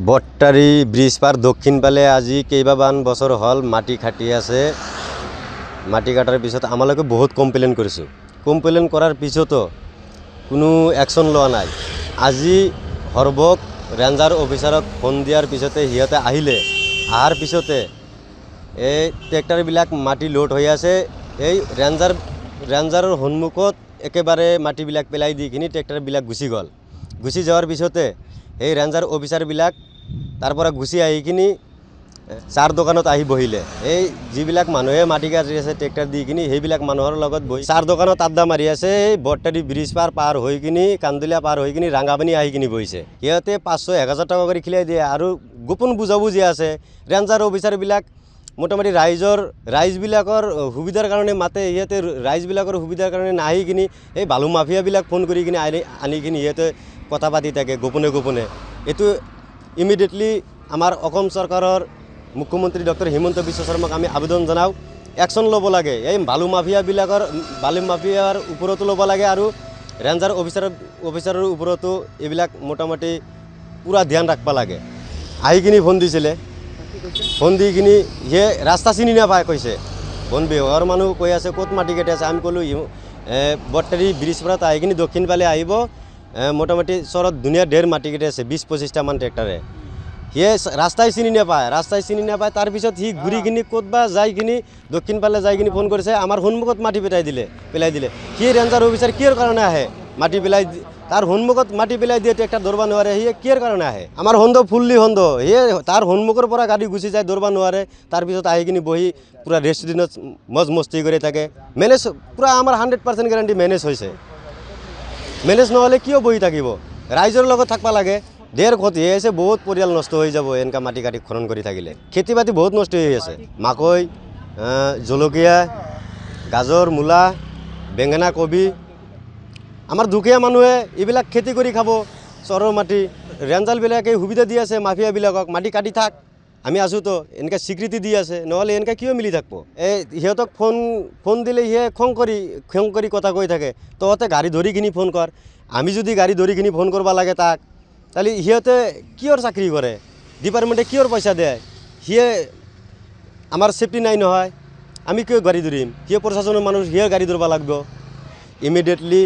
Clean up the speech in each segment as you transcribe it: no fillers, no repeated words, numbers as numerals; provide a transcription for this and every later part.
বট্টাৰী bridge পাৰ দক্ষিণ ফালে আজি কেইবামান বছৰ হ'ল মাটি খাটি আছে। মাটি কাটাৰ পিছত আমালোকে বহুত কমপ্লেইন কৰিছোঁ। কমপ্লেইন কৰাৰ পিছতো কোনো একশ্যন লোৱা নাই। আজি হৰবক ৰেঞ্জাৰ অফিচাৰক ফোন দিয়াৰ পিছতে সিহঁতে আহিলে। অহাৰ পিছতে এই ট্ৰেক্টৰবিলাক মাটি লোড হৈ আছে। এই ৰেঞ্জাৰৰ সন্মুখত একেবাৰে মাটিবিলাক পেলাই দি কিনি ট্ৰেক্টৰবিলাক গুচি গ'ল। গুচি যোৱাৰ পিছতে এই ৰেঞ্জাৰ অফিচাৰবিলাক তাৰ পৰা গুচি আহি কিনি চাৰ দোকানত আহি বহিলে। এই যিবিলাক মানুহে মাটি কাটি আছে ট্ৰেক্টৰ দি কিনি সেইবিলাক মানুহৰ লগত বহি চাৰ দোকানত আড্ডা মাৰি আছে। এই বট্টাৰী ব্ৰিজ পাৰ হৈ কিনি কান্দুলীয়া পাৰ হৈ কিনি ৰাঙাপানী আহি কিনি বহিছে। সিহঁতে 500-1000 টকা কৰি খিলাই দিয়ে আৰু গোপন বুজাবুজি আছে। ৰেঞ্জাৰ অফিচাৰবিলাক মোটামুটি ৰাইজবিলাকৰ সুবিধাৰ কাৰণে মাতে, সিহঁতে ৰাইজবিলাকৰ সুবিধাৰ কাৰণে নাহি কিনি এই বালু মাফিয়াবিলাক ফোন কৰি কিনি আনি কিনি সিহঁতে কথা পাতি থাকে গোপনে গোপনে। এইটো ইমিডিয়েটলি আমাৰ অসম চৰকাৰৰ মুখ্যমন্ত্ৰী ডক্টৰ হিমন্ত বিশ্ব শৰ্মাক আমি আবেদন জনাওঁ, একশ্যন ল'ব লাগে। এই বালু মাফিয়াৰ ওপৰতো ল'ব লাগে আৰু ৰেঞ্জাৰ অফিচাৰৰ ওপৰতো এইবিলাক মোটামুটি পূৰা ধ্যান ৰাখিব লাগে। আহি কিনি ফোন দিছিলে, ফোন দি কিনি সিয়ে ৰাস্তা চিনি নাপায় কৈছে। বন বিভাগৰ মানুহ কৈ আছে ক'ত মাটি কাটি আছে। আমি ক'লোঁ বট্টাৰী ব্ৰিজ পাৰত আহি কিনি দক্ষিণ ফালে আহিব। মোটামুটি চৰত ধুনীয়া ঢেৰ মাটি কাটি আছে 20-25টামান ট্ৰেক্টৰে। সিয়ে ৰাস্তাই চিনি নাপায়। তাৰপিছত সি ঘূৰি কিনি ক'তবা যাই কিনি দক্ষিণ ফালে যাই কিনি ফোন কৰিছে, আমাৰ সন্মুখত মাটি পেলাই দিলে। সি ৰেঞ্জাৰ অফিচাৰ কিয়ৰ কাৰণে আহে মাটি পেলাই তাৰ সন্মুখত মাটি পেলাই দিয়ে ট্ৰেক্টৰ ধৰিব নোৱাৰে। সিয়ে কিয়ৰ কাৰণে আহে? আমাৰ ফুল্লি সিয়ে তাৰ সন্মুখৰ পৰা গাড়ী গুচি যায়, ধৰিব নোৱাৰে। তাৰপিছত আহি কিনি বহি পূৰা ৰেষ্টুৰেণ্টত মজ মস্তি কৰি থাকে। মেনেজ পূৰা আমাৰ 100% গেৰাণ্টি মেনেজ হৈছে। মেনেজ নহ'লে কিয় বহি থাকিব? ৰাইজৰ লগত থাকিব লাগে। ঢেৰ ক্ষতি হৈ আছে, বহুত পৰিয়াল নষ্ট হৈ যাব এনেকুৱা মাটি কাটি খনন কৰি থাকিলে। খেতি বাতি বহুত নষ্ট হৈ আছে। মাকৈ, জলকীয়া, গাজৰ, মূলা, বেঙেনা, কবি। আমাৰ দুখীয়া মানুহে এইবিলাক খেতি কৰি খাব। চৰৰ মাটি ৰেঞ্জাৰবিলাকে সুবিধা দি আছে মাফিয়াবিলাকক, মাটি কাটি থাক, আমি আছোঁতো, এনেকৈ স্বীকৃতি দি আছে। নহ'লে এনেকৈ কিয় মিলি থাকিব? এই সিহঁতক ফোন দিলে সিয়ে খং কৰি কথা কৈ থাকে। তহঁতে গাড়ী ধৰি কিনি ফোন কৰ। আমি যদি গাড়ী ধৰি কিনি ফোন কৰিব লাগে তাক, তাহলে সিহঁতে কিয়ৰ চাকৰি কৰে? ডিপাৰ্টমেণ্টে কিয়ৰ পইচা দিয়ে? সিয়ে আমাৰ ছেফটি নাই নহয়, আমি কিয় গাড়ী ধৰিম? সিয়ে প্ৰশাসনৰ মানুহ, সিয়ে গাড়ী ধৰিব লাগিব। ইমিডিয়েটলি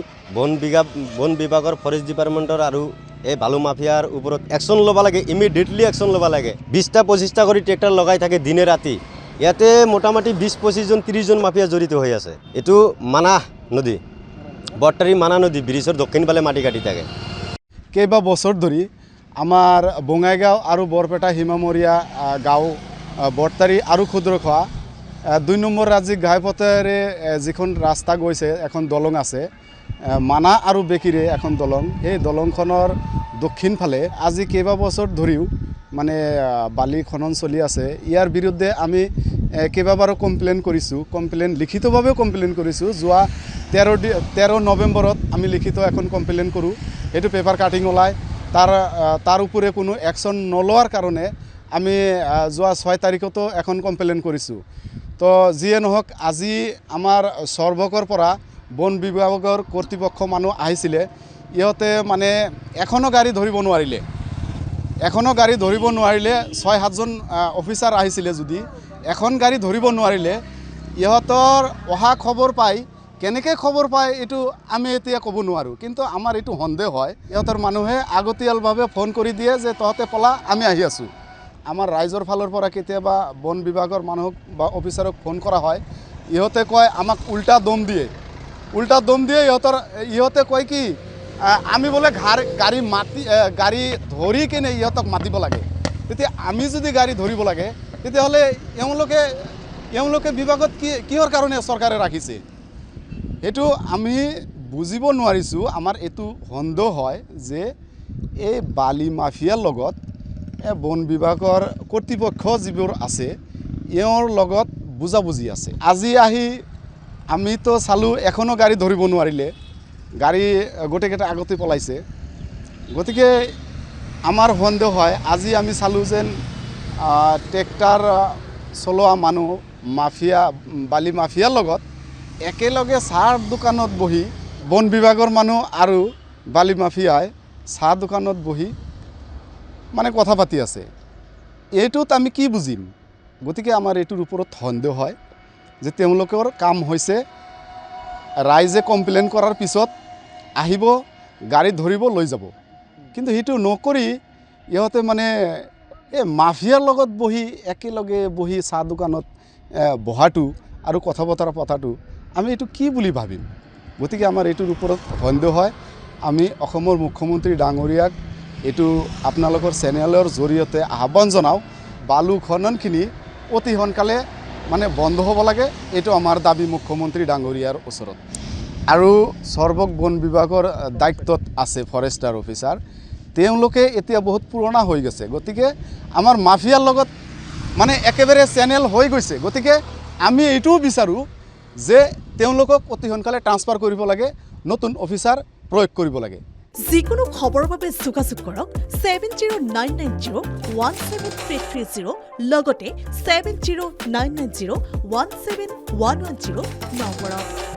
বন বিভাগৰ ফৰেষ্ট ডিপাৰ্টমেণ্টৰ আৰু এই বালু মাফিয়াৰ ওপৰত একশ্যন ল'ব লাগে। ইমিডিয়েটলি একশ্যন ল'ব লাগে। 20টা-25টা কৰি ট্ৰেক্টৰ লগাই থাকে দিনে ৰাতি। ইয়াতে মোটামুটি 20-25জন-30জন মাফিয়া জড়িত হৈ আছে। এইটো মানাহ নদী, বট্টাৰী মানাহ নদী ব্ৰিজৰ দক্ষিণ ফালে মাটি কাটি থাকে। কেইবা বছৰ ধৰি আমাৰ বঙাইগাঁও আৰু বৰপেটা সীমামূৰীয়া গাঁও বট্টাৰী আৰু ক্ষুদ্ৰখোৱা 2 নম্বৰ ৰাজ্যিক ঘাইপথেৰে যিখন ৰাস্তা গৈছে, এখন দলং আছে মানাহ আৰু বেকিৰে এখন দলং। সেই দলংখনৰ দক্ষিণ ফালে আজি কেইবা বছৰ ধৰিও মানে বালি খনন চলি আছে। ইয়াৰ বিৰুদ্ধে আমি কেইবাবাৰো লিখিতভাৱেও কমপ্লেইন কৰিছোঁ। যোৱা 13 নৱেম্বৰত আমি লিখিত এখন কমপ্লেইন কৰোঁ। সেইটো পেপাৰ কাটিং ওলায়। তাৰ উপৰে কোনো একশ্যন নলোৱাৰ কাৰণে আমি যোৱা 6 তাৰিখতো এখন কমপ্লেইন কৰিছোঁ। তো যিয়ে নহওক, আজি আমাৰ সৰ্বকৰ পৰা বন বিভাগৰ কৰ্তৃপক্ষ মানুহ আহিছিলে। ইহঁতে মানে এখনো গাড়ী ধৰিব নোৱাৰিলে। 6-7জন অফিচাৰ আহিছিলে, যদি এখন গাড়ী ধৰিব নোৱাৰিলে, ইহঁতৰ অহা খবৰ পাই কেনেকৈ খবৰ পায় এইটো আমি এতিয়া ক'ব নোৱাৰোঁ। কিন্তু আমাৰ এইটো সন্দেহ হয়, ইহঁতৰ মানুহে আগতীয়ালভাৱে ফোন কৰি দিয়ে যে তহঁতে পলা, আমি আহি আছোঁ। আমাৰ ৰাইজৰ ফালৰ পৰা কেতিয়াবা বন বিভাগৰ মানুহক বা অফিচাৰক ফোন কৰা হয়, ইহঁতে কয় আমাক উল্টা দম দিয়ে। ইহঁতে কয় কি আমি বোলে গাড়ী ধৰি কিনে ইহঁতক মাতিব লাগে। তেতিয়া আমি যদি গাড়ী ধৰিব লাগে, তেতিয়াহ'লে এওঁলোকে বিভাগত কিহৰ কাৰণে চৰকাৰে ৰাখিছে? সেইটো আমি বুজিব নোৱাৰিছোঁ। আমাৰ এইটো সন্দেহ হয় যে এই বালি মাফিয়াৰ লগত বন বিভাগৰ কৰ্তৃপক্ষ যিবোৰ আছে, এওঁৰ লগত বুজাবুজি আছে। আজি আহি আমিতো চালোঁ, এখনো গাড়ী ধৰিব নোৱাৰিলে, গাড়ী গোটেইকেইটা আগতে পলাইছে। গতিকে আমাৰ সন্দেহ হয়, আজি আমি চালোঁ যেন ট্ৰেক্টৰ চলোৱা মানুহ বালি মাফিয়াৰ লগত একেলগে চাহ দোকানত বহি বন বিভাগৰ মানুহ আৰু বালি মাফিয়াই চাহ দোকানত বহি মানে কথা পাতি আছে এইটোত আমি কি বুজিম গতিকে আমাৰ এইটোৰ ওপৰত সন্দেহ হয় যে তেওঁলোকৰ কাম হৈছে ৰাইজে কমপ্লেইন কৰাৰ পিছত আহিব গাড়ী ধৰিব লৈ যাব কিন্তু সেইটো নকৰি ইহঁতে মানে এই মাফিয়াৰ লগত বহি একেলগে বহি চাহ দোকানত বহাটো আৰু কথা বতৰা পতাটো আমি এইটো কি বুলি ভাবিম গতিকে আমাৰ এইটোৰ ওপৰত সন্দেহ হয় আমি অসমৰ মুখ্যমন্ত্ৰী ডাঙৰীয়াক এইটো আপোনালোকৰ চেনেলৰ জৰিয়তে আহ্বান জনাওঁ বালু খননখিনি অতি সোনকালে মানে বন্ধ হ'ব লাগে এইটো আমাৰ দাবী মুখ্যমন্ত্ৰী ডাঙৰীয়াৰ ওচৰত আৰু সৰ্বক বন বিভাগৰ দায়িত্বত আছে ফৰেষ্টাৰ অফিচাৰ তেওঁলোকে এতিয়া বহুত পুৰণা হৈ গৈছে গতিকে আমাৰ মাফিয়াৰ লগত মানে একেবাৰে চেনেল হৈ গৈছে গতিকে আমি এইটোও বিচাৰোঁ যে তেওঁলোকক অতি সোনকালে ট্ৰান্সফাৰ কৰিব লাগে নতুন অফিচাৰ প্ৰয়োগ কৰিব লাগে যিকোনো খবৰৰ বাবে যোগাযোগ কৰক 7099017330 লগতে 7099017110 নম্বৰত